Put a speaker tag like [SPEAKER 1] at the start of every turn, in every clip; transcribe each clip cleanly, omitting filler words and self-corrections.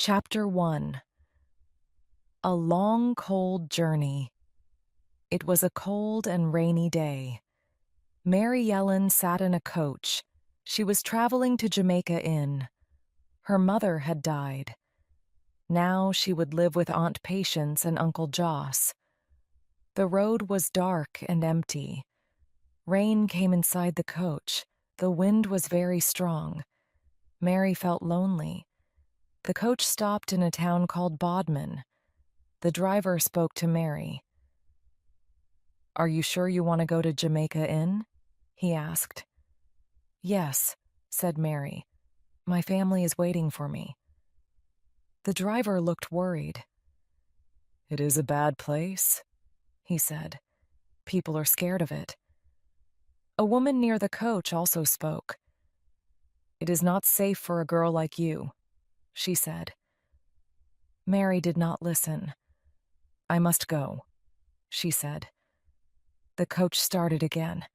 [SPEAKER 1] Chapter 1. A Long Cold Journey. It was a cold and rainy day. Mary Ellen sat in a coach. She was traveling to Jamaica Inn. Her mother had died. Now she would live with Aunt Patience and Uncle Joss. The road was dark and empty. Rain came inside the coach. The wind was very strong. Mary felt lonely. The coach stopped in a town called Bodmin. The driver spoke to Mary. "Are you sure you want to go to Jamaica Inn?" he asked. "Yes," said Mary. "My family is waiting for me." The driver looked worried. "It is a bad place," he said. "People are scared of it." A woman near the coach also spoke. "It is not safe for a girl like you," she said. Mary did not listen. "I must go," she said. The coach started again.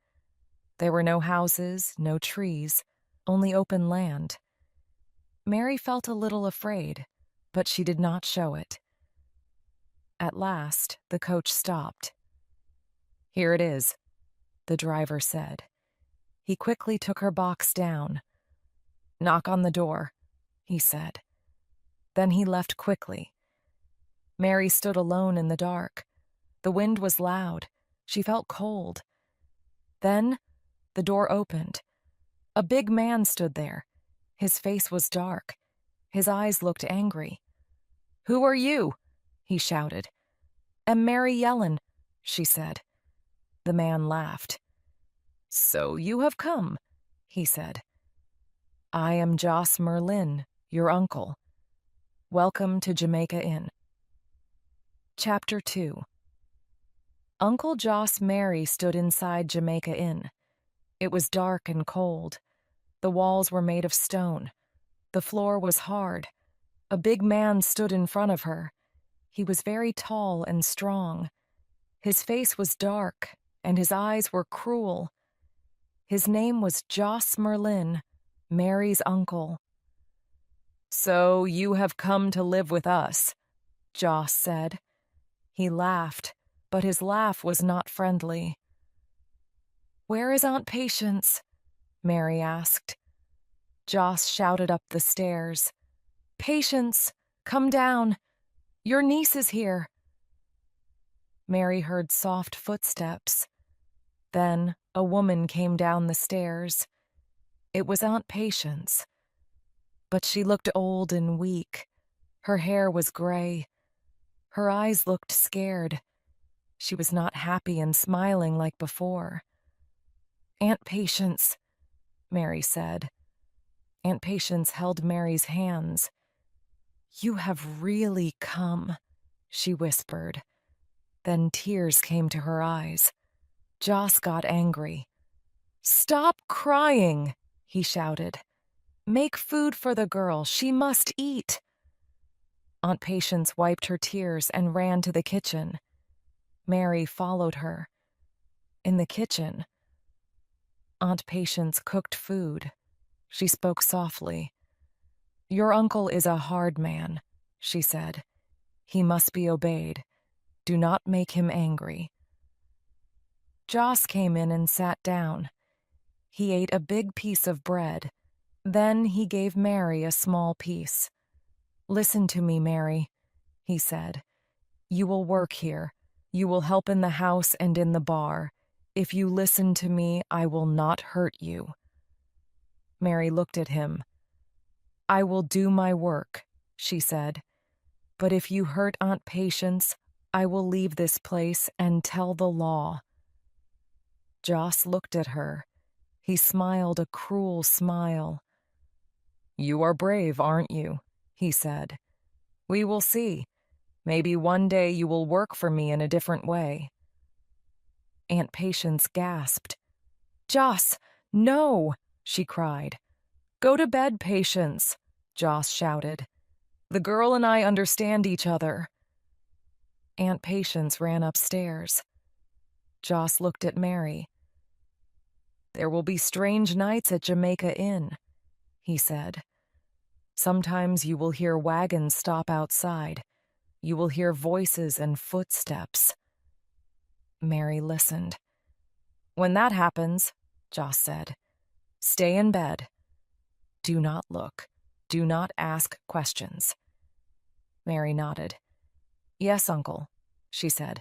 [SPEAKER 1] There were no houses, no trees, only open land. Mary felt a little afraid, but she did not show it. At last, the coach stopped. "Here it is," the driver said. He quickly took her box down. "Knock on the door," he said. Then he left quickly. Mary stood alone in the dark. The wind was loud. She felt cold. Then the door opened. A big man stood there. His face was dark. His eyes looked angry. "Who are you?" he shouted. "Am Mary Yellen," she said. The man laughed. "So you have come," he said. "I am Joss Merlin, your uncle. Welcome to Jamaica Inn." Chapter 2. Uncle Joss Mary stood inside Jamaica Inn. It was dark and cold. The walls were made of stone. The floor was hard. A big man stood in front of her. He was very tall and strong. His face was dark, and his eyes were cruel. His name was Joss Merlin, Mary's uncle. "So you have come to live with us," Joss said. He laughed, but his laugh was not friendly. "Where is Aunt Patience?" Mary asked. Joss shouted up the stairs. "Patience, come down. Your niece is here." Mary heard soft footsteps. Then a woman came down the stairs. It was Aunt Patience. But she looked old and weak. Her hair was gray. Her eyes looked scared. She was not happy and smiling like before. "Aunt Patience," Mary said. Aunt Patience held Mary's hands. "You have really come," she whispered. Then tears came to her eyes. Joss got angry. "Stop crying," he shouted. "Make food for the girl. She must eat." Aunt Patience wiped her tears and ran to the kitchen. Mary followed her. In the kitchen, Aunt Patience cooked food. She spoke softly. "Your uncle is a hard man," she said. "He must be obeyed. Do not make him angry." Joss came in and sat down. He ate a big piece of bread. Then he gave Mary a small piece. "Listen to me, Mary," he said. "You will work here. You will help in the house and in the bar. If you listen to me, I will not hurt you." Mary looked at him. "I will do my work," she said. "But if you hurt Aunt Patience, I will leave this place and tell the law." Joss looked at her. He smiled a cruel smile. "You are brave, aren't you?" he said. "We will see. Maybe one day you will work for me in a different way." Aunt Patience gasped. "Joss, no!" she cried. "Go to bed, Patience," Joss shouted. "The girl and I understand each other." Aunt Patience ran upstairs. Joss looked at Mary. "There will be strange nights at Jamaica Inn," he said. Sometimes you will hear wagons stop outside. You will hear voices and footsteps. Mary listened. When that happens, Joss said, stay in bed. Do not look. Do not ask questions. Mary nodded. Yes, Uncle, she said.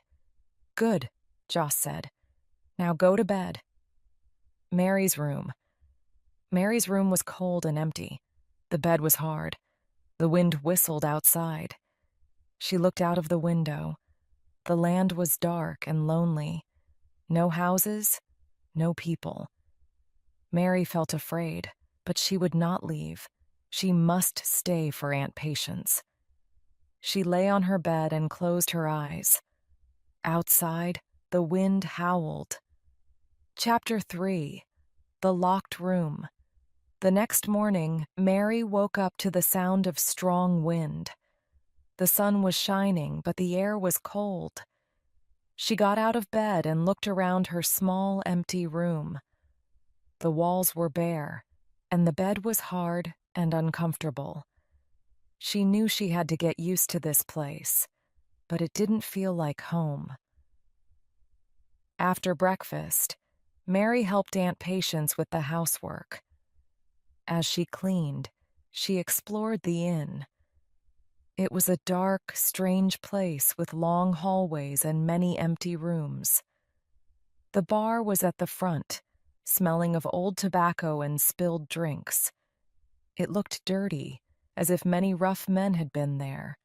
[SPEAKER 1] Good, Joss said. Now go to bed. Mary's room. Mary's room was cold and empty. The bed was hard. The wind whistled outside. She looked out of the window. The land was dark and lonely. No houses, no people. Mary felt afraid, but she would not leave. She must stay for Aunt Patience. She lay on her bed and closed her eyes. Outside, the wind howled. Chapter 3. The Locked Room. The next morning, Mary woke up to the sound of strong wind. The sun was shining, but the air was cold. She got out of bed and looked around her small, empty room. The walls were bare, and the bed was hard and uncomfortable. She knew she had to get used to this place, but it didn't feel like home. After breakfast, Mary helped Aunt Patience with the housework. As she cleaned, she explored the inn. It was a dark, strange place with long hallways and many empty rooms. The bar was at the front, smelling of old tobacco and spilled drinks. It looked dirty, as if many rough men had been there.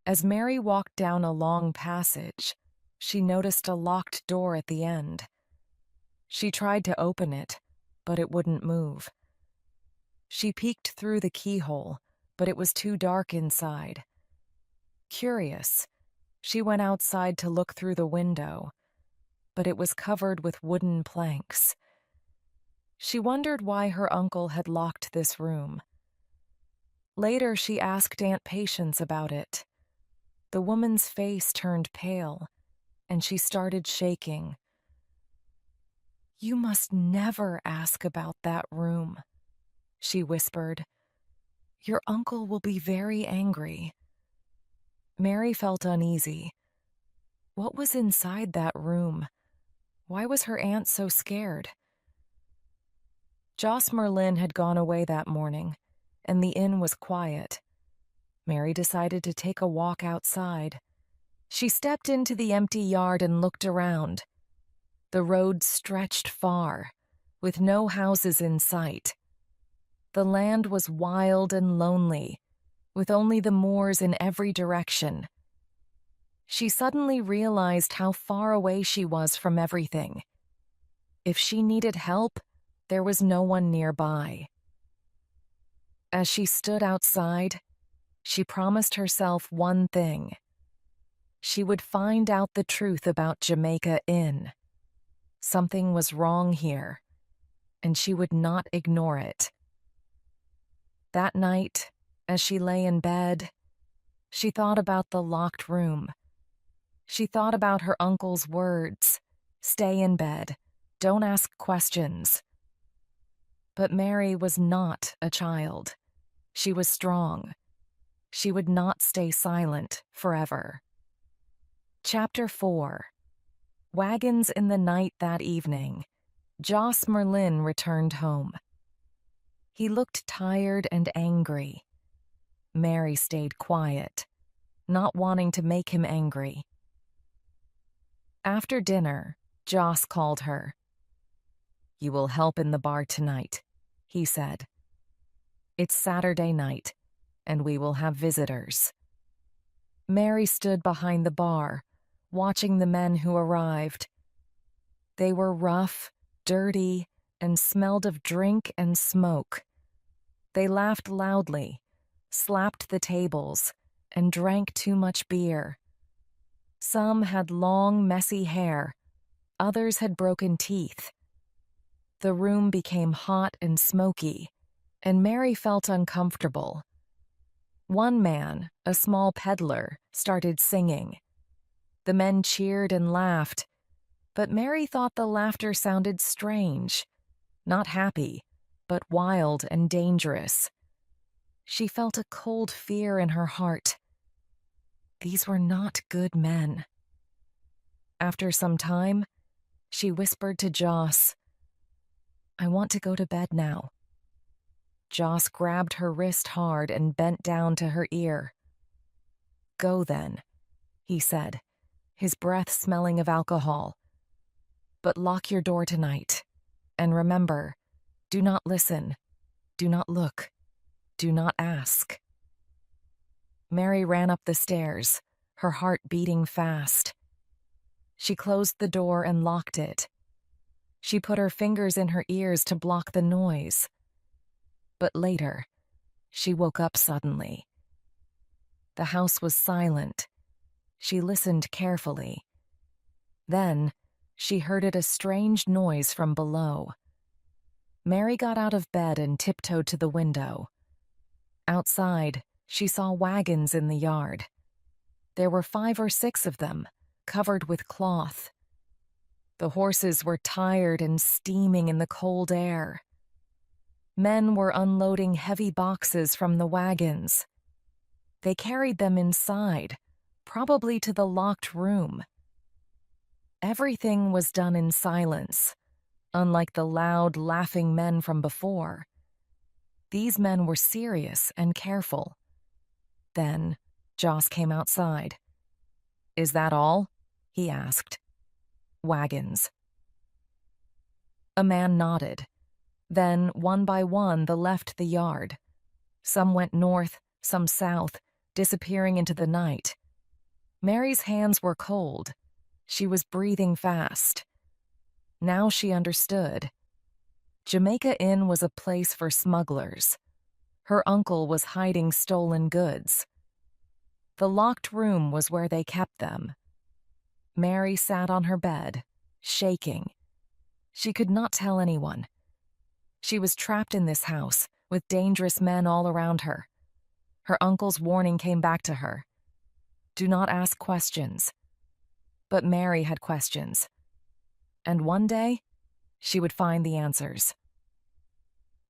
[SPEAKER 1] As Mary walked down a long passage, she noticed a locked door at the end. She tried to open it, but it wouldn't move. She peeked through the keyhole, but it was too dark inside. Curious, she went outside to look through the window, but it was covered with wooden planks. She wondered why her uncle had locked this room. Later, she asked Aunt Patience about it. The woman's face turned pale, and she started shaking. "You must never ask about that room," she whispered. "Your uncle will be very angry." Mary felt uneasy. What was inside that room? Why was her aunt so scared? Joss Merlin had gone away that morning, and the inn was quiet. Mary decided to take a walk outside. She stepped into the empty yard and looked around. The road stretched far, with no houses in sight. The land was wild and lonely, with only the moors in every direction. She suddenly realized how far away she was from everything. If she needed help, there was no one nearby. As she stood outside, she promised herself one thing. She would find out the truth about Jamaica Inn. Something was wrong here, and she would not ignore it. That night, as she lay in bed, she thought about the locked room. She thought about her uncle's words, "Stay in bed, don't ask questions." But Mary was not a child. She was strong. She would not stay silent forever. Chapter 4. Wagons in the night that evening. Joss Merlin returned home. He looked tired and angry. Mary stayed quiet, not wanting to make him angry. After dinner, Joss called her. "You will help in the bar tonight," he said. "It's Saturday night, and we will have visitors." Mary stood behind the bar, watching the men who arrived. They were rough, dirty, and smelled of drink and smoke. They laughed loudly, slapped the tables, and drank too much beer. Some had long, messy hair. Others had broken teeth. The room became hot and smoky, and Mary felt uncomfortable. One man, a small peddler, started singing. The men cheered and laughed, but Mary thought the laughter sounded strange, not happy, but wild and dangerous. She felt a cold fear in her heart. These were not good men. After some time, she whispered to Joss, "I want to go to bed now." Joss grabbed her wrist hard and bent down to her ear. "Go then," he said, his breath smelling of alcohol. "But lock your door tonight. And remember, do not listen, do not look, do not ask." Mary ran up the stairs, her heart beating fast. She closed the door and locked it. She put her fingers in her ears to block the noise. But later, she woke up suddenly. The house was silent. She listened carefully. Then, she heard a strange noise from below. Mary got out of bed and tiptoed to the window. Outside, she saw wagons in the yard. There were 5 or 6 of them, covered with cloth. The horses were tired and steaming in the cold air. Men were unloading heavy boxes from the wagons. They carried them inside, probably to the locked room. Everything was done in silence, unlike the loud, laughing men from before. These men were serious and careful. Then, Joss came outside. "Is that all?" he asked. "Wagons." A man nodded. Then, one by one, they left the yard. Some went north, some south, disappearing into the night. Mary's hands were cold. She was breathing fast. Now she understood. Jamaica Inn was a place for smugglers. Her uncle was hiding stolen goods. The locked room was where they kept them. Mary sat on her bed, shaking. She could not tell anyone. She was trapped in this house, with dangerous men all around her. Her uncle's warning came back to her. Do not ask questions. But Mary had questions. And one day, she would find the answers.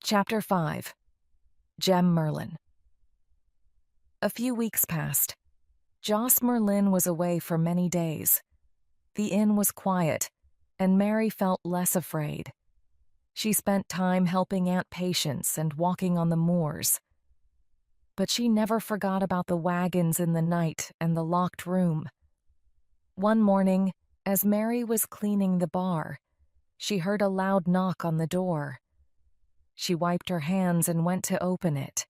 [SPEAKER 1] Chapter 5. Jem Merlin. A few weeks passed. Joss Merlin was away for many days. The inn was quiet, and Mary felt less afraid. She spent time helping Aunt Patience and walking on the moors. But she never forgot about the wagons in the night and the locked room. One morning, as Mary was cleaning the bar, she heard a loud knock on the door. She wiped her hands and went to open it.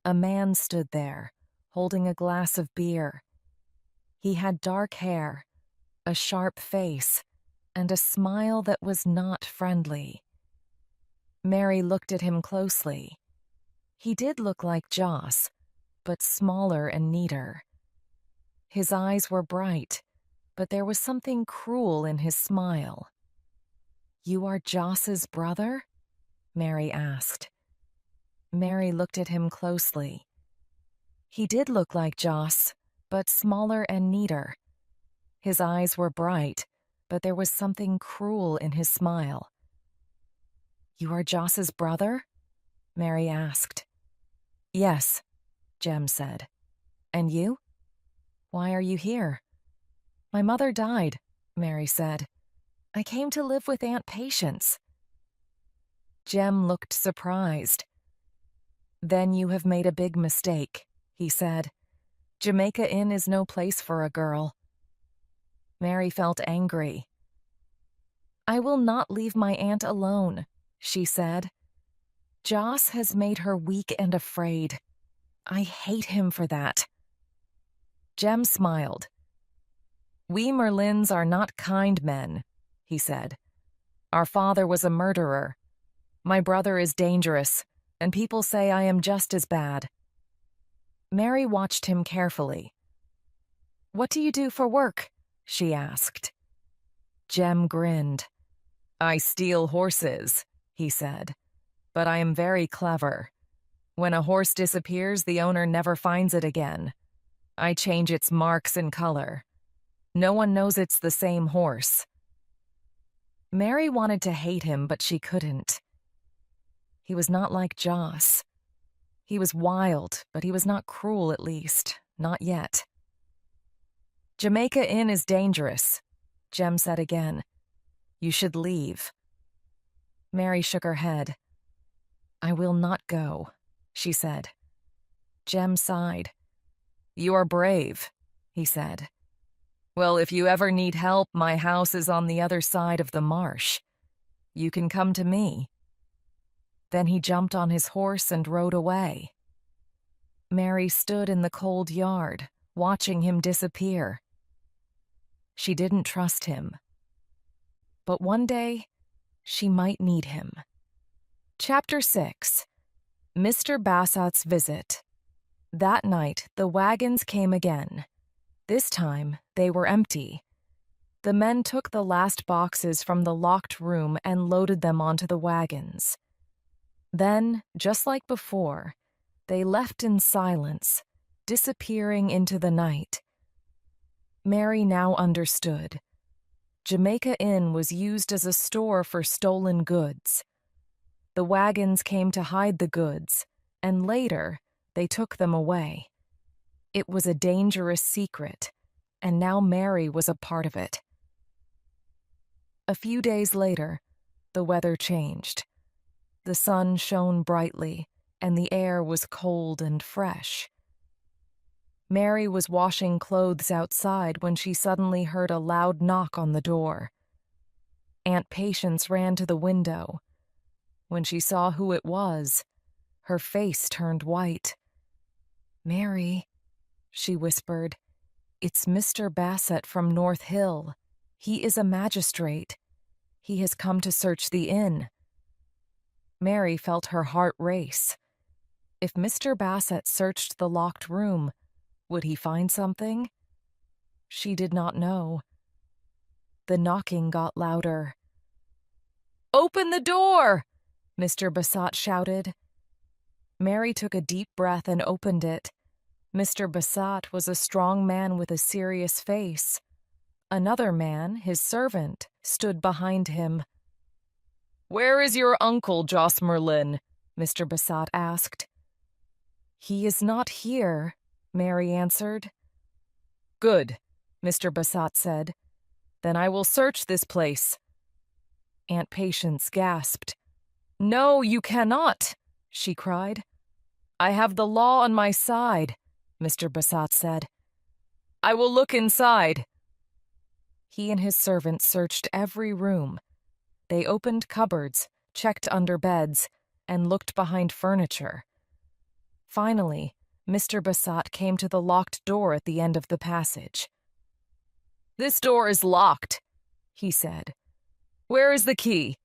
[SPEAKER 1] A man stood there, holding a glass of beer. He had dark hair, a sharp face, and a smile that was not friendly. Mary looked at him closely. He did look like Joss, but smaller and neater. His eyes were bright, but there was something cruel in his smile. "You are Joss's brother?" Mary asked. Mary looked at him closely. He did look like Joss, but smaller and neater. His eyes were bright, but there was something cruel in his smile. "You are Joss's brother?" Mary asked. "Yes," Jem said. "And you? Why are you here?" "My mother died," Mary said. "I came to live with Aunt Patience." Jem looked surprised. "Then you have made a big mistake," he said. "Jamaica Inn is no place for a girl." Mary felt angry. "I will not leave my aunt alone," she said. "Joss has made her weak and afraid. I hate him for that." Jem smiled. "We Merlins are not kind men," he said. "Our father was a murderer. My brother is dangerous, and people say I am just as bad." Mary watched him carefully. "What do you do for work?" she asked. Jem grinned. "I steal horses," he said. "But I am very clever. When a horse disappears, the owner never finds it again. I change its marks and color. No one knows it's the same horse." Mary wanted to hate him, but she couldn't. He was not like Joss. He was wild, but he was not cruel, at least. Not yet. Jamaica Inn is dangerous, Jem said again. You should leave. Mary shook her head. I will not go, she said. Jem sighed. You are brave, he said. Well, if you ever need help, my house is on the other side of the marsh. You can come to me. Then he jumped on his horse and rode away. Mary stood in the cold yard, watching him disappear. She didn't trust him. But one day, she might need him. Chapter 6. Mr. Bassat's Visit. That night, the wagons came again. This time, they were empty. The men took the last boxes from the locked room and loaded them onto the wagons. Then, just like before, they left in silence, disappearing into the night. Mary now understood. Jamaica Inn was used as a store for stolen goods. The wagons came to hide the goods, and later, they took them away. It was a dangerous secret, and now Mary was a part of it. A few days later, the weather changed. The sun shone brightly, and the air was cold and fresh. Mary was washing clothes outside when she suddenly heard a loud knock on the door. Aunt Patience ran to the window. When she saw who it was, her face turned white. Mary, she whispered, it's Mr. Bassett from North Hill. He is a magistrate. He has come to search the inn. Mary felt her heart race. If Mr. Bassett searched the locked room, would he find something? She did not know. The knocking got louder. Open the door! Mr. Bassett shouted. Mary took a deep breath and opened it. Mr. Bassett was a strong man with a serious face. Another man, his servant, stood behind him. Where is your uncle, Jos Merlin? Mr. Bassett asked. He is not here, Mary answered. Good, Mr. Bassett said. Then I will search this place. Aunt Patience gasped. No, you cannot, she cried. I have the law on my side, Mr. Bassett said. I will look inside. He and his servant searched every room. They opened cupboards, checked under beds, and looked behind furniture. Finally, Mr. Bassett came to the locked door at the end of the passage. This door is locked, he said. Where is the key?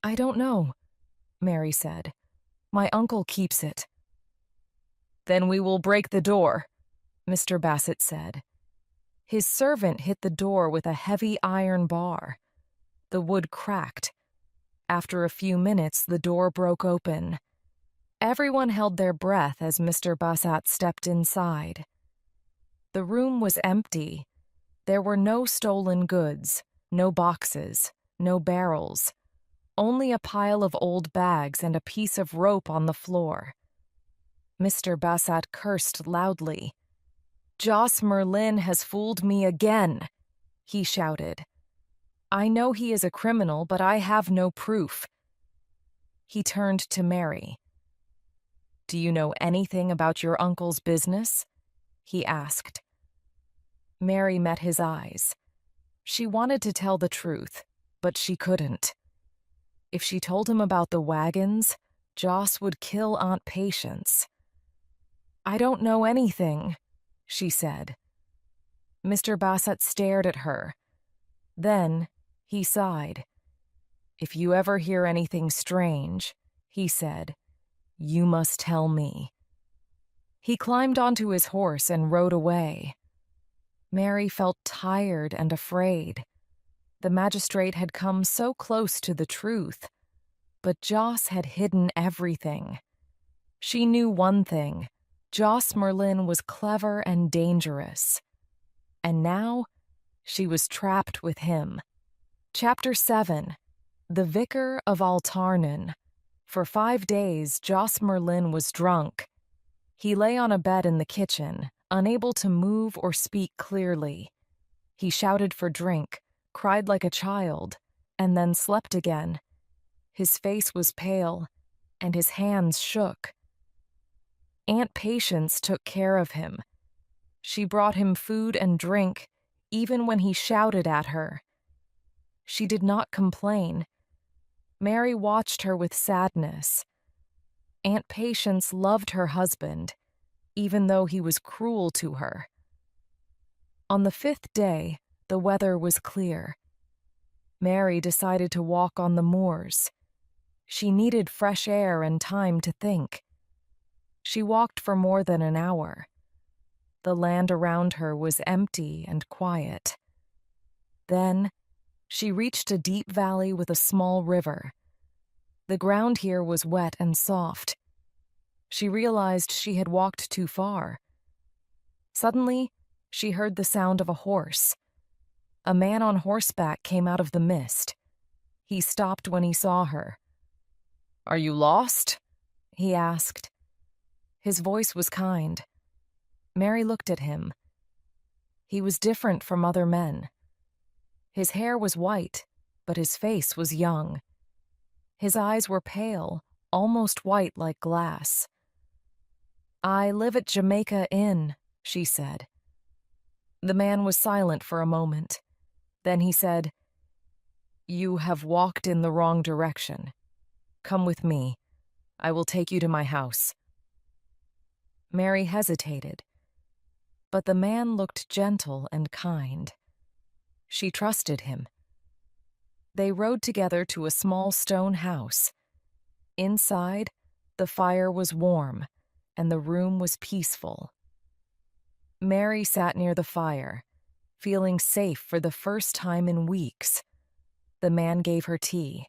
[SPEAKER 1] I don't know, Mary said. My uncle keeps it. Then we will break the door, Mr. Bassett said. His servant hit the door with a heavy iron bar. The wood cracked. After a few minutes, the door broke open. Everyone held their breath as Mr. Bassett stepped inside. The room was empty. There were no stolen goods, no boxes, no barrels, only a pile of old bags and a piece of rope on the floor. Mr. Bassett cursed loudly. Jos Merlin has fooled me again, he shouted. I know he is a criminal, but I have no proof. He turned to Mary. Do you know anything about your uncle's business? He asked. Mary met his eyes. She wanted to tell the truth, but she couldn't. If she told him about the wagons, Jos would kill Aunt Patience. I don't know anything, she said. Mr. Bassett stared at her. Then he sighed. If you ever hear anything strange, he said, you must tell me. He climbed onto his horse and rode away. Mary felt tired and afraid. The magistrate had come so close to the truth, but Jos had hidden everything. She knew one thing. Jos Merlin was clever and dangerous. And now, she was trapped with him. Chapter 7. The Vicar of Altarnan. For 5 days, Jos Merlin was drunk. He lay on a bed in the kitchen, unable to move or speak clearly. He shouted for drink, cried like a child, and then slept again. His face was pale, and his hands shook. Aunt Patience took care of him. She brought him food and drink, even when he shouted at her. She did not complain. Mary watched her with sadness. Aunt Patience loved her husband, even though he was cruel to her. On the 5th day, the weather was clear. Mary decided to walk on the moors. She needed fresh air and time to think. She walked for more than an hour. The land around her was empty and quiet. Then, she reached a deep valley with a small river. The ground here was wet and soft. She realized she had walked too far. Suddenly, she heard the sound of a horse. A man on horseback came out of the mist. He stopped when he saw her. "Are you lost?" he asked. His voice was kind. Mary looked at him. He was different from other men. His hair was white, but his face was young. His eyes were pale, almost white like glass. "I live at Jamaica Inn," she said. The man was silent for a moment. Then he said, "You have walked in the wrong direction. Come with me. I will take you to my house." Mary hesitated, but the man looked gentle and kind. She trusted him. They rode together to a small stone house. Inside, the fire was warm, and the room was peaceful. Mary sat near the fire, feeling safe for the first time in weeks. The man gave her tea.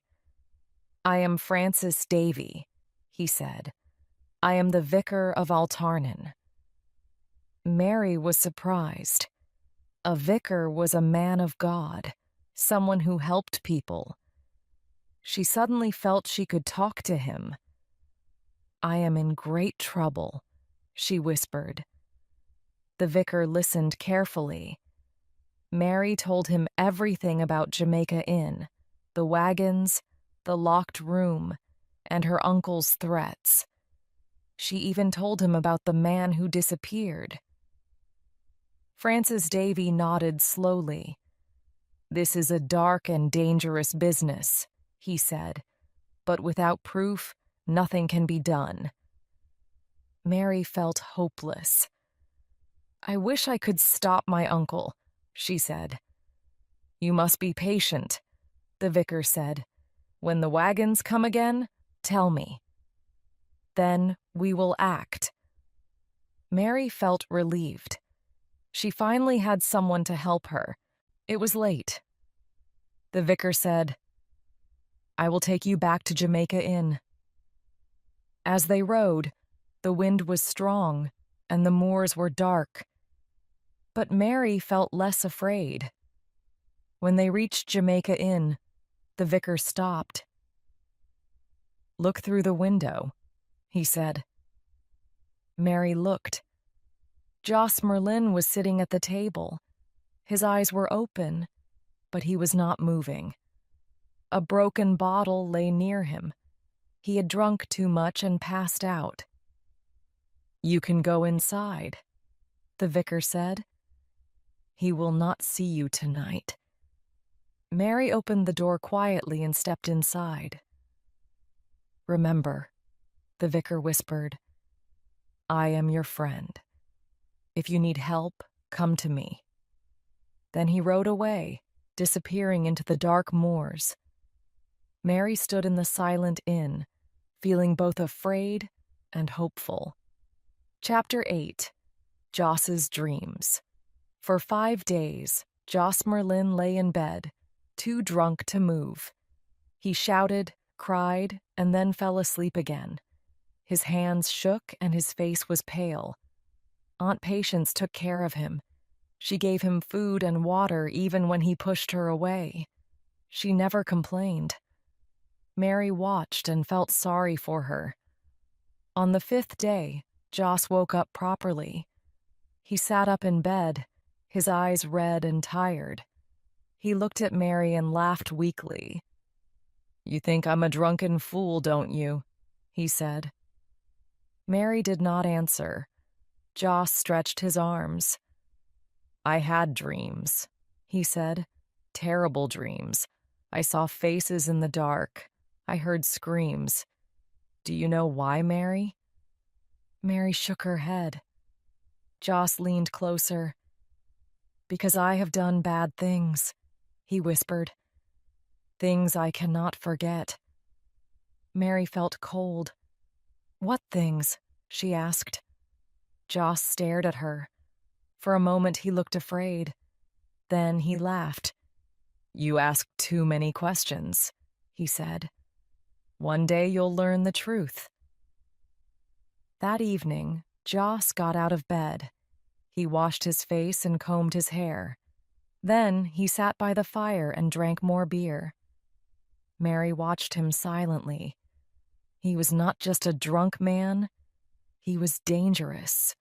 [SPEAKER 1] "I am Francis Davy," he said. "I am the vicar of Altarnan." Mary was surprised. A vicar was a man of God, someone who helped people. She suddenly felt she could talk to him. "I am in great trouble," she whispered. The vicar listened carefully. Mary told him everything about Jamaica Inn, the wagons, the locked room, and her uncle's threats. She even told him about the man who disappeared. Francis Davy nodded slowly. "This is a dark and dangerous business," he said, "but without proof, nothing can be done." Mary felt hopeless. "I wish I could stop my uncle," she said. "You must be patient," the vicar said. "When the wagons come again, tell me. Then we will act." Mary felt relieved. She finally had someone to help her. It was late. The vicar said, "I will take you back to Jamaica Inn." As they rode, the wind was strong and the moors were dark. But Mary felt less afraid. When they reached Jamaica Inn, the vicar stopped. "Look through the window," he said. Mary looked. Jos Merlin was sitting at the table. His eyes were open, but he was not moving. A broken bottle lay near him. He had drunk too much and passed out. "You can go inside," the vicar said. "He will not see you tonight." Mary opened the door quietly and stepped inside. "Remember," the vicar whispered, "I am your friend. If you need help, come to me." Then he rode away, disappearing into the dark moors. Mary stood in the silent inn, feeling both afraid and hopeful. Chapter 8. Jos's Dreams. For 5 days, Jos Merlin lay in bed, too drunk to move. He shouted, cried, and then fell asleep again. His hands shook and his face was pale. Aunt Patience took care of him. She gave him food and water even when he pushed her away. She never complained. Mary watched and felt sorry for her. On the fifth day, Joss woke up properly. He sat up in bed, his eyes red and tired. He looked at Mary and laughed weakly. "You think I'm a drunken fool, don't you?" he said. Mary did not answer. Joss stretched his arms. "I had dreams," he said. "Terrible dreams. I saw faces in the dark. I heard screams. Do you know why, Mary?" Mary shook her head. Joss leaned closer. "Because I have done bad things," he whispered. "Things I cannot forget." Mary felt cold. "What things?" she asked. Joss stared at her. For a moment he looked afraid. Then he laughed. "You ask too many questions," he said. "One day you'll learn the truth." That evening, Joss got out of bed. He washed his face and combed his hair. Then he sat by the fire and drank more beer. Mary watched him silently. He was not just a drunk man, he was dangerous.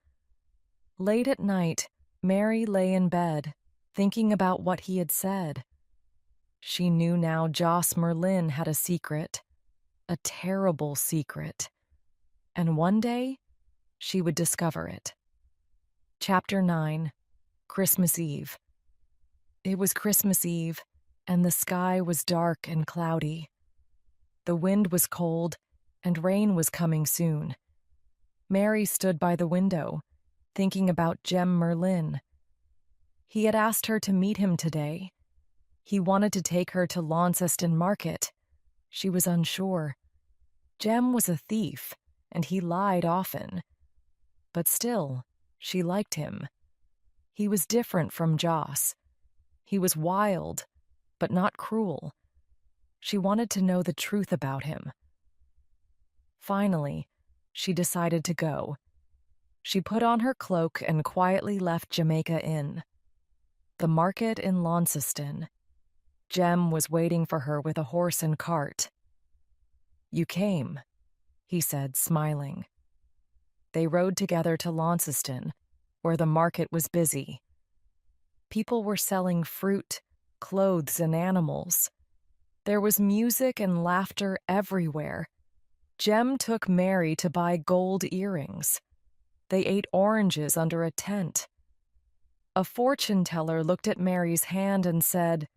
[SPEAKER 1] Late at night, Mary lay in bed, thinking about what he had said. She knew now Joss Merlin had a secret, a terrible secret, and one day she would discover it. Chapter 9, Christmas Eve. It was Christmas Eve, and the sky was dark and cloudy. The wind was cold, and rain was coming soon. Mary stood by the window, thinking about Jem Merlin. He had asked her to meet him today. He wanted to take her to Launceston Market. She was unsure. Jem was a thief, and he lied often. But still, she liked him. He was different from Joss. He was wild, but not cruel. She wanted to know the truth about him. Finally, she decided to go. She put on her cloak and quietly left Jamaica Inn. The market in Launceston. Jem was waiting for her with a horse and cart. "You came," he said, smiling. They rode together to Launceston, where the market was busy. People were selling fruit, clothes, and animals. There was music and laughter everywhere. Jem took Mary to buy gold earrings. They ate oranges under a tent. A fortune teller looked at Mary's hand and said,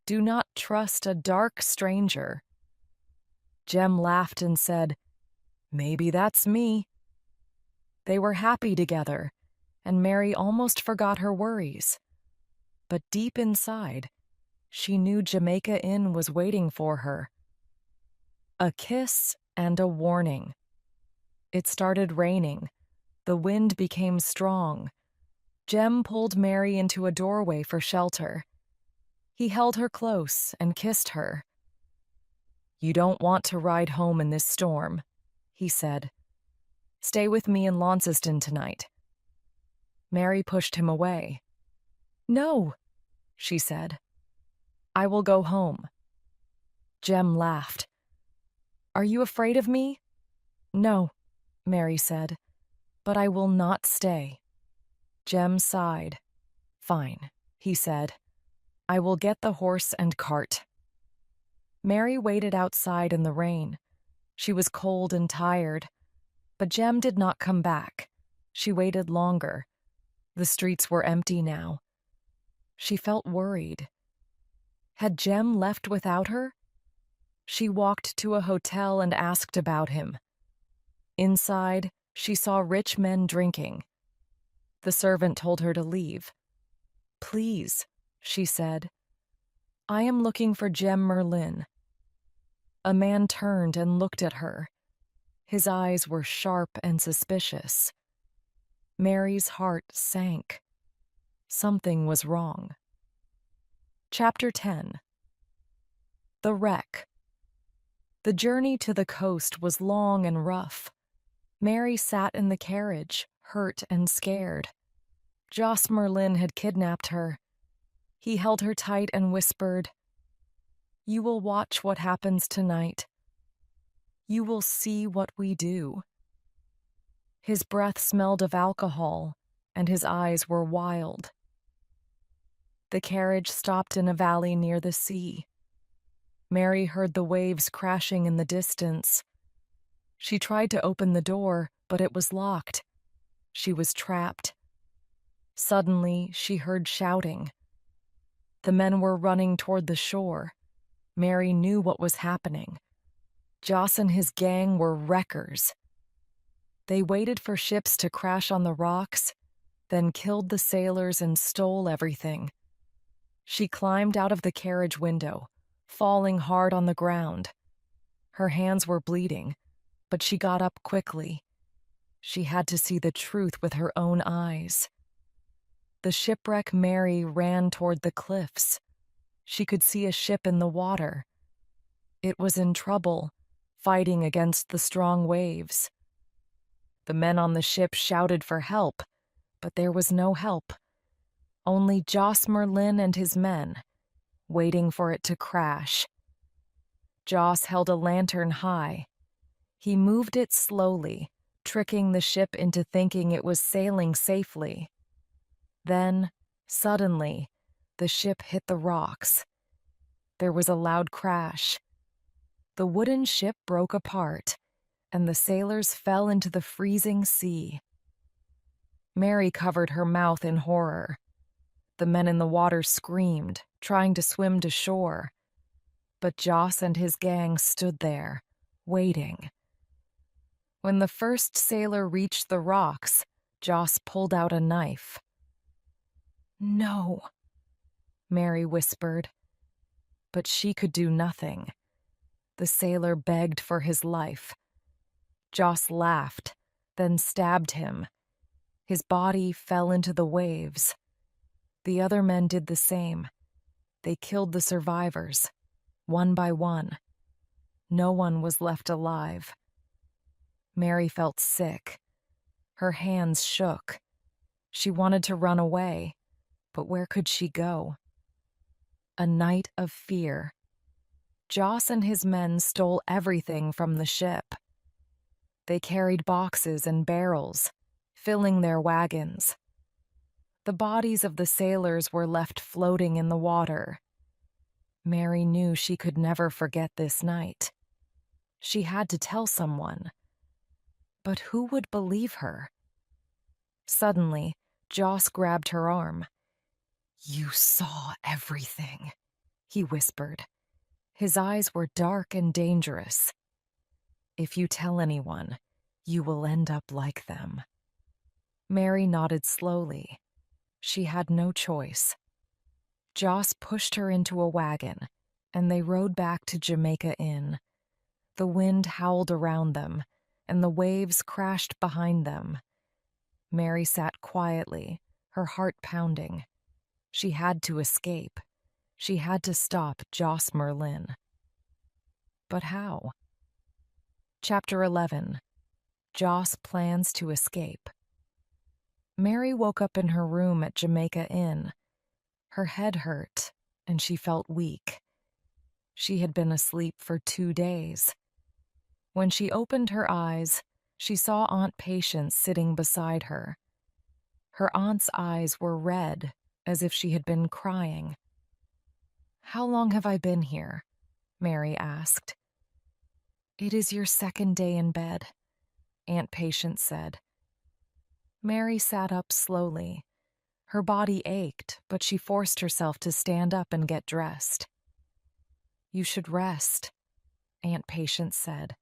[SPEAKER 1] "Do not trust a dark stranger." Jem laughed and said, "Maybe that's me." They were happy together, and Mary almost forgot her worries. But deep inside, she knew Jamaica Inn was waiting for her. A kiss and a warning. It started raining. The wind became strong. Jem pulled Mary into a doorway for shelter. He held her close and kissed her. "You don't want to ride home in this storm," he said. "Stay with me in Launceston tonight." Mary pushed him away. "No," she said. "I will go home." Jem laughed. "Are you afraid of me?" "No," Mary said, "but I will not stay." Jem sighed. "Fine," he said. "I will get the horse and cart." Mary waited outside in the rain. She was cold and tired. But Jem did not come back. She waited longer. The streets were empty now. She felt worried. Had Jem left without her? She walked to a hotel and asked about him. Inside, she saw rich men drinking. The servant told her to leave. "Please," she said. "I am looking for Jem Merlin." A man turned and looked at her. His eyes were sharp and suspicious. Mary's heart sank. Something was wrong. Chapter 10. The Wreck. The journey to the coast was long and rough. Mary sat in the carriage, hurt and scared. Joss Merlin had kidnapped her. He held her tight and whispered, You will watch what happens tonight. You will see what we do." His breath smelled of alcohol, and his eyes were wild. The carriage stopped in a valley near the sea. Mary heard the waves crashing in the distance. She tried to open the door, but it was locked. She was trapped. Suddenly, she heard shouting. The men were running toward the shore. Mary knew what was happening. Joss and his gang were wreckers. They waited for ships to crash on the rocks, then killed the sailors and stole everything. She climbed out of the carriage window, falling hard on the ground. Her hands were bleeding, but she got up quickly. She had to see the truth with her own eyes. The shipwreck Mary ran toward the cliffs. She could see a ship in the water. It was in trouble, fighting against the strong waves. The men on the ship shouted for help, but there was no help. Only Joss Merlin and his men, waiting for it to crash. Joss held a lantern high. He moved it slowly, tricking the ship into thinking it was sailing safely. Then, suddenly, the ship hit the rocks. There was a loud crash. The wooden ship broke apart, and the sailors fell into the freezing sea. Mary covered her mouth in horror. The men in the water screamed, trying to swim to shore. But Joss and his gang stood there, waiting. When the first sailor reached the rocks, Joss pulled out a knife. "No," Mary whispered. But she could do nothing. The sailor begged for his life. Joss laughed, then stabbed him. His body fell into the waves. The other men did the same. They killed the survivors, one by one. No one was left alive. Mary felt sick. Her hands shook. She wanted to run away, but where could she go? A night of fear. Joss and his men stole everything from the ship. They carried boxes and barrels, filling their wagons. The bodies of the sailors were left floating in the water. Mary knew she could never forget this night. She had to tell someone. But who would believe her? Suddenly, Joss grabbed her arm. "You saw everything," he whispered. His eyes were dark and dangerous. "If you tell anyone, you will end up like them." Mary nodded slowly. She had no choice. Joss pushed her into a wagon, and they rode back to Jamaica Inn. The wind howled around them, and the waves crashed behind them. Mary sat quietly, her heart pounding. She had to escape. She had to stop Joss Merlin. But how? Chapter 11. Joss plans to escape. Mary woke up in her room at Jamaica Inn. Her head hurt, and she felt weak. She had been asleep for 2 days. When she opened her eyes, she saw Aunt Patience sitting beside her. Her aunt's eyes were red, as if she had been crying. "How long have I been here?" Mary asked. "It is your 2nd day in bed," Aunt Patience said. Mary sat up slowly. Her body ached, but she forced herself to stand up and get dressed. "You should rest," Aunt Patience said.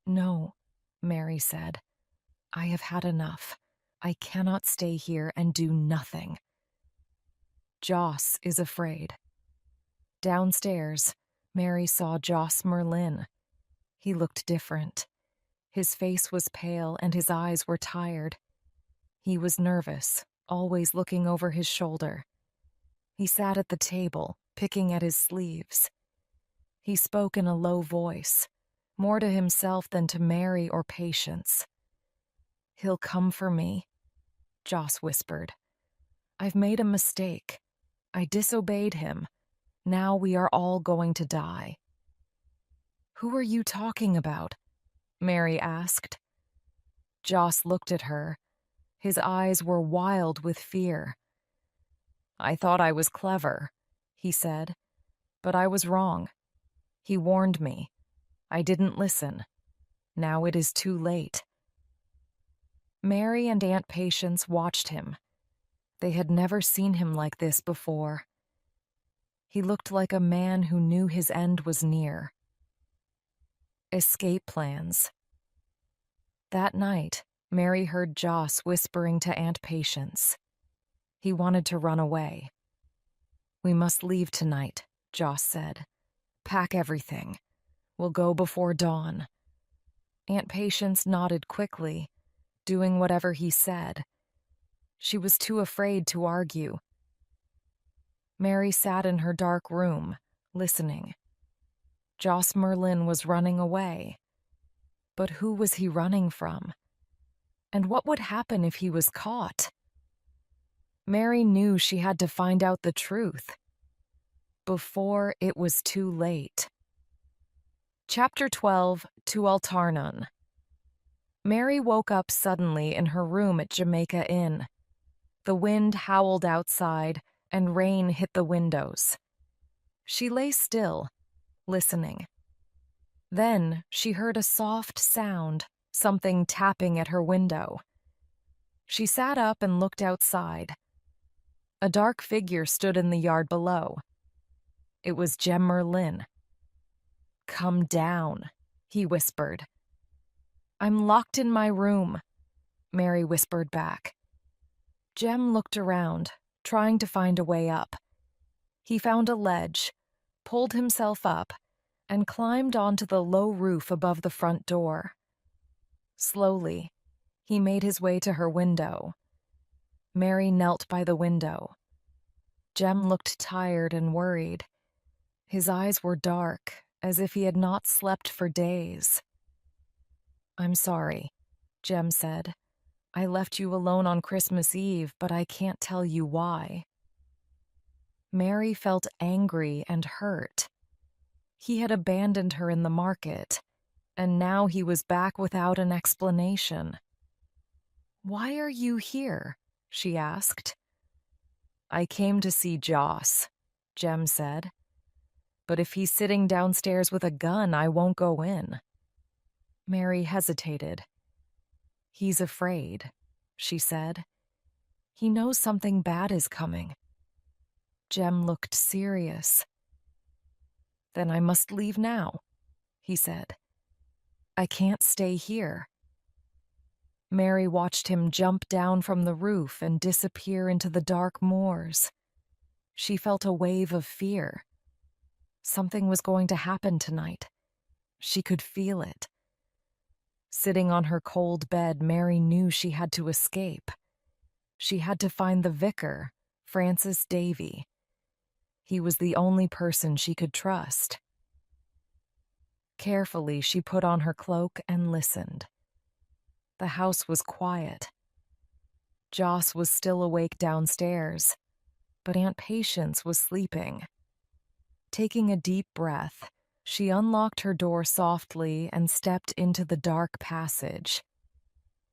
[SPEAKER 1] "No," Mary said. "I have had enough. I cannot stay here and do nothing." Joss is afraid. Downstairs, Mary saw Joss Merlin. He looked different. His face was pale and his eyes were tired. He was nervous, always looking over his shoulder. He sat at the table, picking at his sleeves. He spoke in a low voice, more to himself than to Mary or Patience. "He'll come for me," Joss whispered. "I've made a mistake. I disobeyed him. Now we are all going to die." "Who are you talking about?" Mary asked. Joss looked at her. His eyes were wild with fear. "I thought I was clever," he said, "but I was wrong. He warned me. I didn't listen. Now it is too late." Mary and Aunt Patience watched him. They had never seen him like this before. He looked like a man who knew his end was near. Escape plans. That night, Mary heard Joss whispering to Aunt Patience. He wanted to run away. "We must leave tonight," Joss said. "Pack everything. We'll go before dawn." Aunt Patience nodded quickly, doing whatever he said. She was too afraid to argue. Mary sat in her dark room, listening. Joss Merlin was running away. But who was he running from? And what would happen if he was caught? Mary knew she had to find out the truth before it was too late. Chapter 12, To Altarnon. Mary woke up suddenly in her room at Jamaica Inn. The wind howled outside, and rain hit the windows. She lay still, listening. Then she heard a soft sound, something tapping at her window. She sat up and looked outside. A dark figure stood in the yard below. It was Jem Merlin. "Come down," he whispered. "I'm locked in my room," Mary whispered back. Jem looked around, trying to find a way up. He found a ledge, pulled himself up, and climbed onto the low roof above the front door. Slowly, he made his way to her window. Mary knelt by the window. Jem looked tired and worried. His eyes were dark, as if he had not slept for days. "I'm sorry," Jem said. "I left you alone on Christmas Eve, but I can't tell you why." Mary felt angry and hurt. He had abandoned her in the market, and now he was back without an explanation. "Why are you here?" she asked. "I came to see Joss," Jem said. "But if he's sitting downstairs with a gun, I won't go in." Mary hesitated. "He's afraid," she said. "He knows something bad is coming." Jem looked serious. "Then I must leave now," he said. "I can't stay here." Mary watched him jump down from the roof and disappear into the dark moors. She felt a wave of fear. Something was going to happen tonight. She could feel it. Sitting on her cold bed, Mary knew she had to escape. She had to find the vicar, Francis Davy. He was the only person she could trust. Carefully, she put on her cloak and listened. The house was quiet. Joss was still awake downstairs, but Aunt Patience was sleeping. Taking a deep breath, she unlocked her door softly and stepped into the dark passage.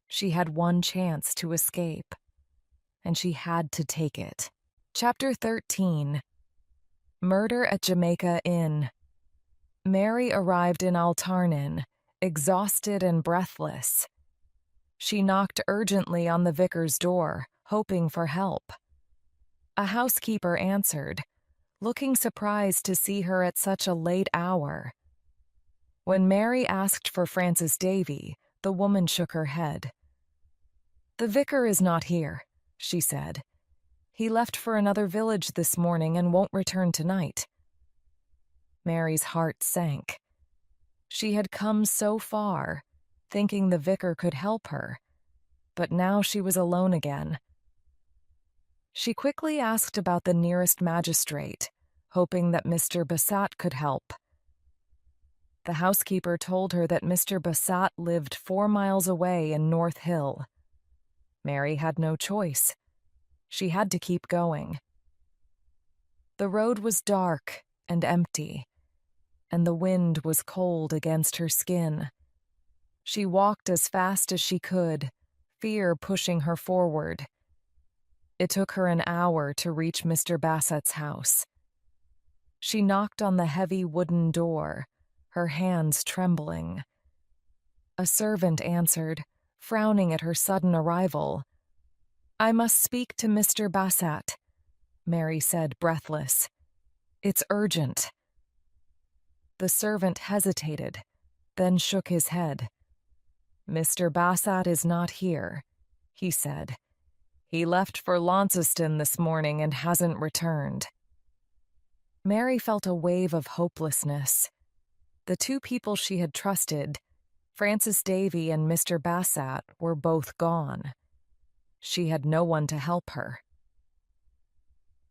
[SPEAKER 1] She had one chance to escape, and she had to take it. Chapter 13. Murder at Jamaica Inn. Mary arrived in Altarnon, exhausted and breathless. She knocked urgently on the vicar's door, hoping for help. A housekeeper answered, looking surprised to see her at such a late hour. When Mary asked for Francis Davy, the woman shook her head. "The vicar is not here," she said. "He left for another village this morning and won't return tonight." Mary's heart sank. She had come so far, thinking the vicar could help her, but now she was alone again. She quickly asked about the nearest magistrate, hoping that Mr. Bassat could help. The housekeeper told her that Mr. Bassat lived 4 miles away in North Hill. Mary had no choice. She had to keep going. The road was dark and empty, and the wind was cold against her skin. She walked as fast as she could, fear pushing her forward. It took her an hour to reach Mr. Bassett's house. She knocked on the heavy wooden door, her hands trembling. A servant answered, frowning at her sudden arrival. "I must speak to Mr. Bassett," Mary said, breathless. "It's urgent." The servant hesitated, then shook his head. "Mr. Bassett is not here," he said. "He left for Launceston this morning and hasn't returned." Mary felt a wave of hopelessness. The two people she had trusted, Francis Davy and Mr. Bassett, were both gone. She had no one to help her.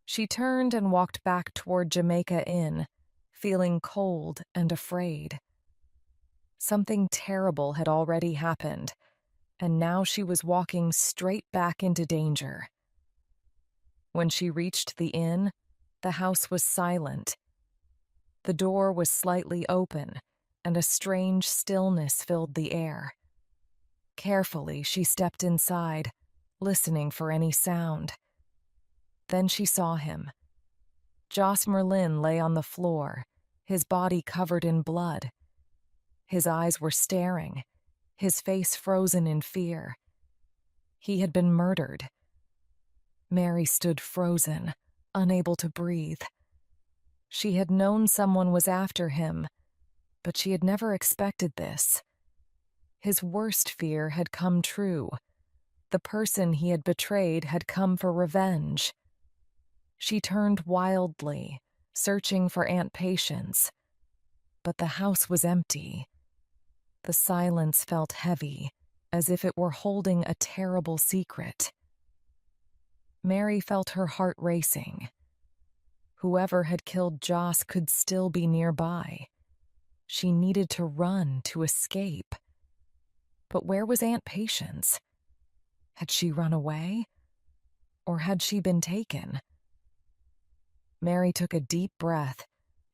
[SPEAKER 1] She turned and walked back toward Jamaica Inn, feeling cold and afraid. Something terrible had already happened, and now she was walking straight back into danger. When she reached the inn, the house was silent. The door was slightly open, and a strange stillness filled the air. Carefully, she stepped inside, listening for any sound. Then she saw him. Jos Merlin lay on the floor, his body covered in blood. His eyes were staring, his face frozen in fear. He had been murdered. Mary stood frozen, unable to breathe. She had known someone was after him, but she had never expected this. His worst fear had come true. The person he had betrayed had come for revenge. She turned wildly, searching for Aunt Patience. But the house was empty. The silence felt heavy, as if it were holding a terrible secret. Mary felt her heart racing. Whoever had killed Jos could still be nearby. She needed to run, to escape. But where was Aunt Patience? Had she run away? Or had she been taken? Mary took a deep breath,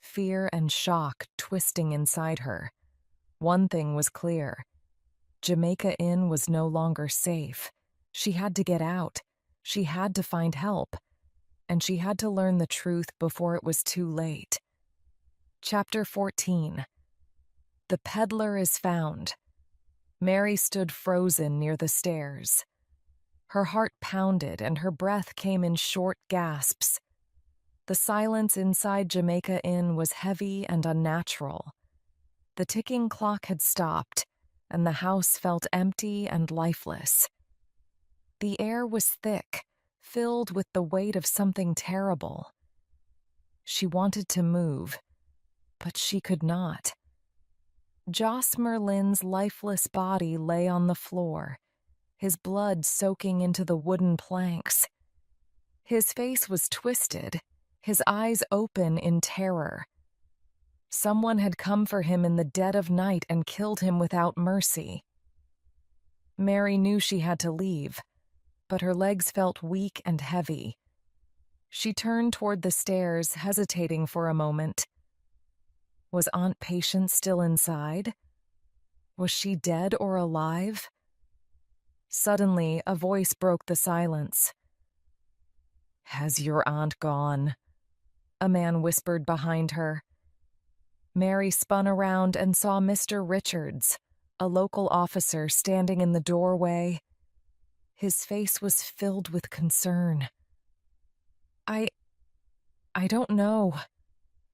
[SPEAKER 1] fear and shock twisting inside her. One thing was clear. Jamaica Inn was no longer safe. She had to get out. She had to find help. And she had to learn the truth before it was too late. Chapter 14. The peddler is found. Mary stood frozen near the stairs. Her heart pounded and her breath came in short gasps. The silence inside Jamaica Inn was heavy and unnatural. The ticking clock had stopped, and the house felt empty and lifeless. The air was thick, filled with the weight of something terrible. She wanted to move, but she could not. Jos Merlin's lifeless body lay on the floor, his blood soaking into the wooden planks. His face was twisted, his eyes open in terror. Someone had come for him in the dead of night and killed him without mercy. Mary knew she had to leave, but her legs felt weak and heavy. She turned toward the stairs, hesitating for a moment. Was Aunt Patience still inside? Was she dead or alive? Suddenly, a voice broke the silence. "Has your aunt gone?" a man whispered behind her. Mary spun around and saw Mr. Richards, a local officer, standing in the doorway. His face was filled with concern. I don't know,"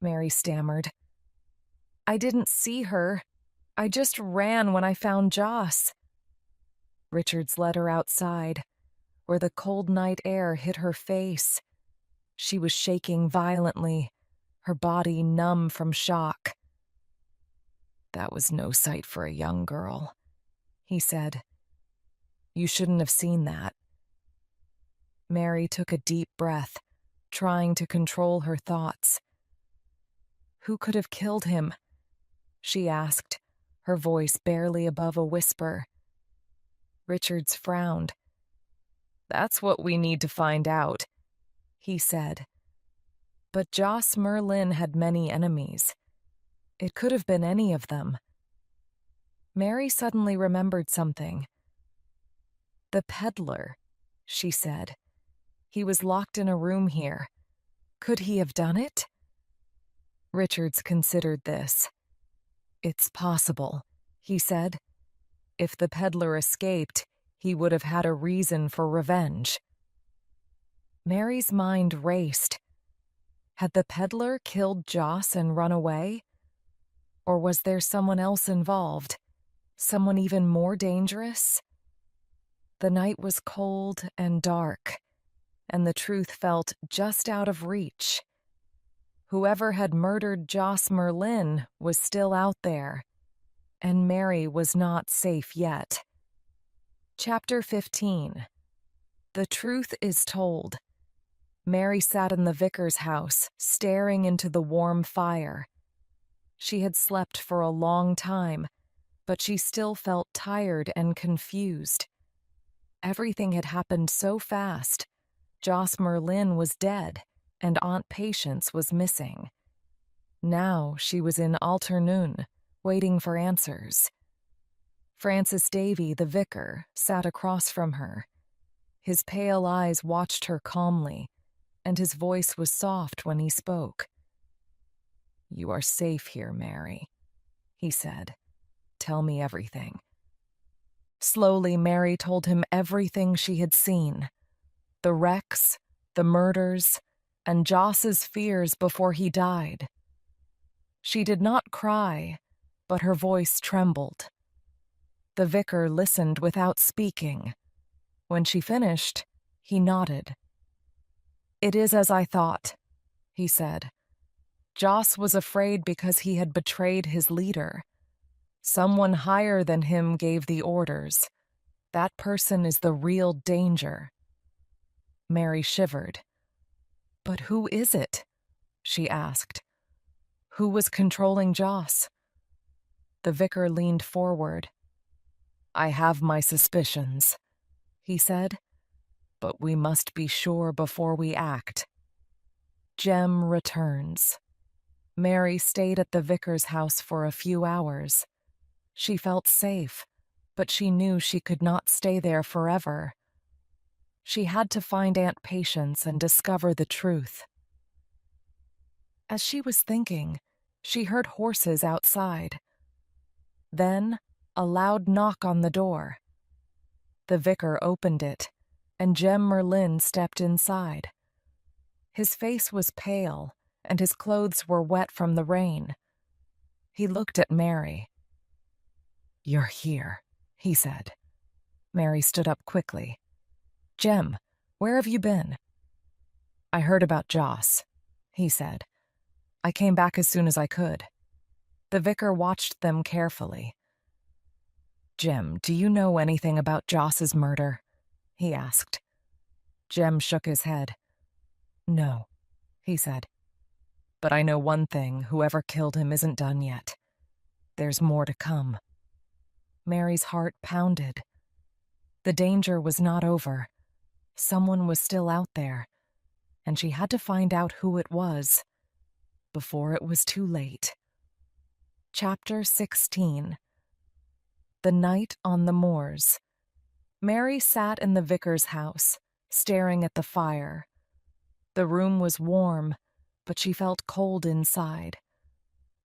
[SPEAKER 1] Mary stammered. "I didn't see her. I just ran when I found Jos." Richards led her outside, where the cold night air hit her face. She was shaking violently, her body numb from shock. "That was no sight for a young girl," he said. "You shouldn't have seen that." Mary took a deep breath, trying to control her thoughts. "Who could have killed him?" she asked, her voice barely above a whisper. Richards frowned. "That's what we need to find out," he said. But Joss Merlin had many enemies. It could have been any of them. Mary suddenly remembered something. The peddler, she said. He was locked in a room here. Could he have done it? Richards considered this. It's possible, he said. If the peddler escaped, he would have had a reason for revenge. Mary's mind raced. Had the peddler killed Joss and run away? Or was there someone else involved? Someone even more dangerous? The night was cold and dark, and the truth felt just out of reach. Whoever had murdered Joss Merlin was still out there, and Mary was not safe yet. Chapter 15. The truth is told. Mary sat in the vicar's house, staring into the warm fire. She had slept for a long time, but she still felt tired and confused. Everything had happened so fast. Joss Merlin was dead, and Aunt Patience was missing. Now she was in Alternoon, waiting for answers. Francis Davy, the vicar, sat across from her. His pale eyes watched her calmly, and his voice was soft when he spoke. "You are safe here, Mary," he said. "Tell me everything." Slowly, Mary told him everything she had seen. The wrecks, the murders, and Joss's fears before he died. She did not cry, but her voice trembled. The vicar listened without speaking. When she finished, he nodded. "It is as I thought," he said. "Joss was afraid because he had betrayed his leader. Someone higher than him gave the orders. That person is the real danger." Mary shivered. "But who is it?" she asked. "Who was controlling Joss?" The vicar leaned forward. "I have my suspicions," he said, "but we must be sure before we act." Jem returns. Mary stayed at the vicar's house for a few hours. She felt safe, but she knew she could not stay there forever. She had to find Aunt Patience and discover the truth. As she was thinking, she heard horses outside. Then, a loud knock on the door. The vicar opened it, and Jem Merlin stepped inside. His face was pale, and his clothes were wet from the rain. He looked at Mary. "You're here," he said. Mary stood up quickly. "Jem, where have you been?" "I heard about Joss," he said. "I came back as soon as I could." The vicar watched them carefully. "Jem, do you know anything about Joss's murder?" he asked. Jem shook his head. "No," he said. "But I know one thing, whoever killed him isn't done yet. There's more to come." Mary's heart pounded. The danger was not over. Someone was still out there, and she had to find out who it was before it was too late. Chapter 16. The Night on the Moors. Mary sat in the vicar's house, staring at the fire. The room was warm, but she felt cold inside.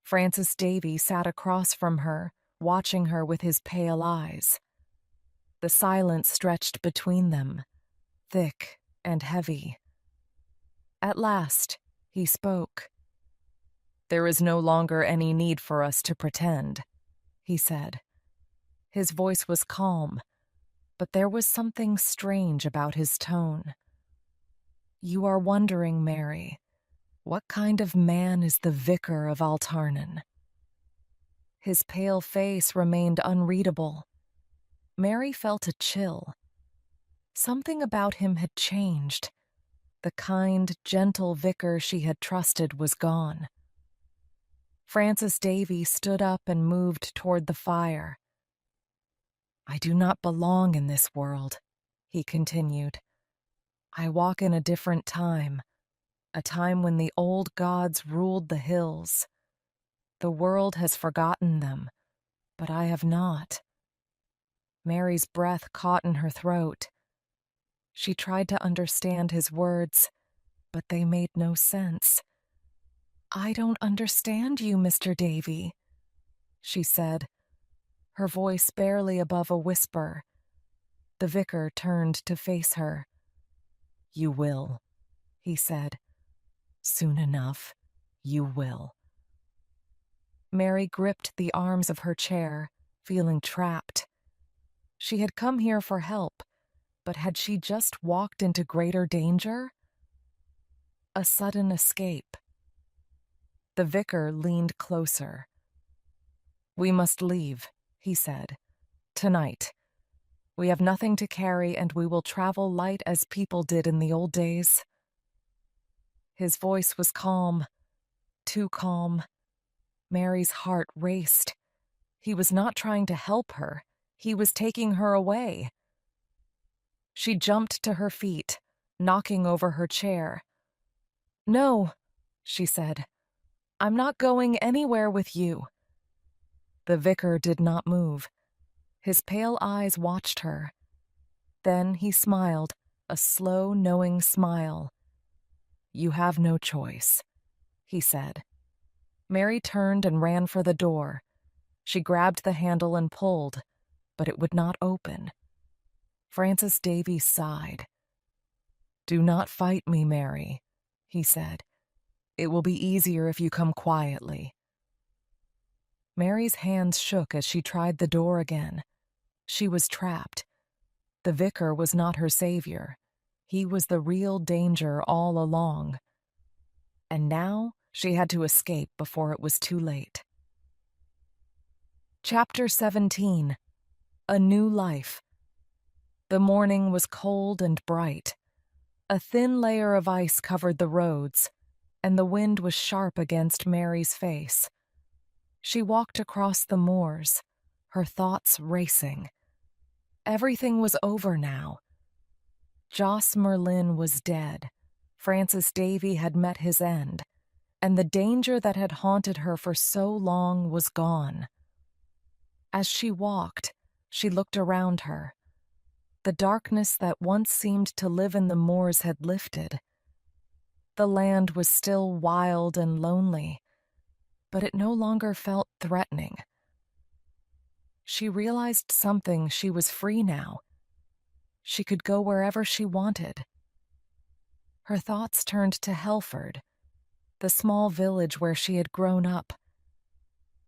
[SPEAKER 1] Francis Davy sat across from her, watching her with his pale eyes. The silence stretched between them, thick and heavy. At last, he spoke. "There is no longer any need for us to pretend," he said. His voice was calm, but there was something strange about his tone. "You are wondering, Mary, what kind of man is the vicar of Altarnan?" His pale face remained unreadable. Mary felt a chill. Something about him had changed. The kind, gentle vicar she had trusted was gone. Francis Davy stood up and moved toward the fire. "I do not belong in this world," he continued. "I walk in a different time, a time when the old gods ruled the hills. The world has forgotten them, but I have not. Mary's breath caught in her throat. She tried to understand his words, but they made no sense. "I don't understand you, Mr. Davy," she said, her voice barely above a whisper. The vicar turned to face her. "You will," he said. "Soon enough, you will." Mary gripped the arms of her chair, feeling trapped. She had come here for help, but had she just walked into greater danger? A sudden escape. The vicar leaned closer. "We must leave," he said. "Tonight. We have nothing to carry, and we will travel light as people did in the old days." His voice was calm, too calm. Mary's heart raced. He was not trying to help her. He was taking her away. She jumped to her feet, knocking over her chair. "No," she said. "I'm not going anywhere with you." The vicar did not move. His pale eyes watched her. Then he smiled, a slow, knowing smile. "You have no choice," he said. Mary turned and ran for the door. She grabbed the handle and pulled, but it would not open. Francis Davies sighed. "Do not fight me, Mary," he said. "It will be easier if you come quietly." Mary's hands shook as she tried the door again. She was trapped. The vicar was not her savior. He was the real danger all along. And now she had to escape before it was too late. Chapter 17. A New Life. The morning was cold and bright. A thin layer of ice covered the roads, and the wind was sharp against Mary's face. She walked across the moors, her thoughts racing. Everything was over now. Joss Merlin was dead. Francis Davy had met his end, and the danger that had haunted her for so long was gone. As she walked, she looked around her. The darkness that once seemed to live in the moors had lifted. The land was still wild and lonely, but it no longer felt threatening. She realized something. She was free now. She could go wherever she wanted. Her thoughts turned to Helford, the small village where she had grown up.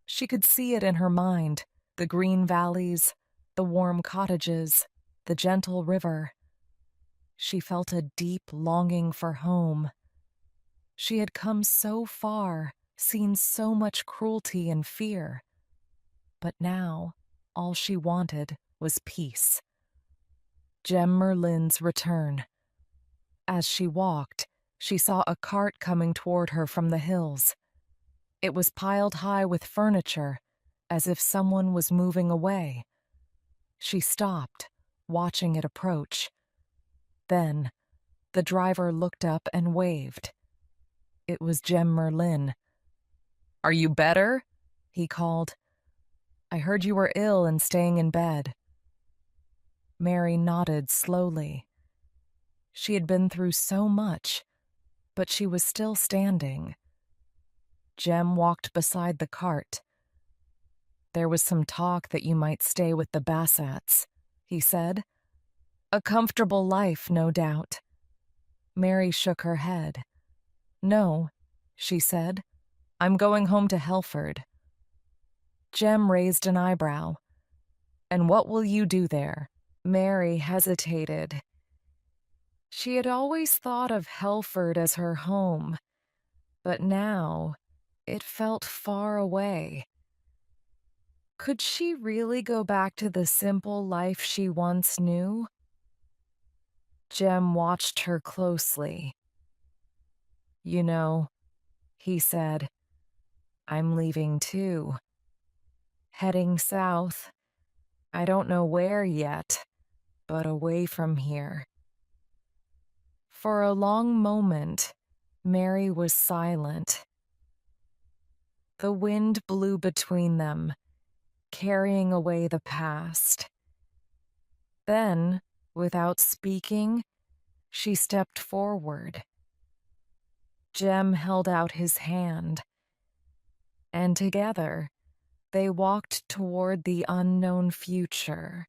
[SPEAKER 1] She could see it in her mind, the green valleys, the warm cottages, the gentle river. She felt a deep longing for home. She had come so far, seen so much cruelty and fear. But now, all she wanted was peace. Jem Merlin's return. As she walked, she saw a cart coming toward her from the hills. It was piled high with furniture, as if someone was moving away. She stopped, watching it approach. Then, the driver looked up and waved. It was Jem Merlin. "Are you better?" he called. "I heard you were ill and staying in bed." Mary nodded slowly. She had been through so much, but she was still standing. Jem walked beside the cart. "There was some talk that you might stay with the Bassats," he said. "A comfortable life, no doubt." Mary shook her head. "No," she said. "I'm going home to Helford." Jem raised an eyebrow. "And what will you do there?" Mary hesitated. She had always thought of Helford as her home, but now it felt far away. Could she really go back to the simple life she once knew? Jem watched her closely. "You know," he said, "I'm leaving too. Heading south. I don't know where yet, but away from here." For a long moment, Mary was silent. The wind blew between them, carrying away the past. Then, without speaking, she stepped forward. Jem held out his hand, and together they walked toward the unknown future.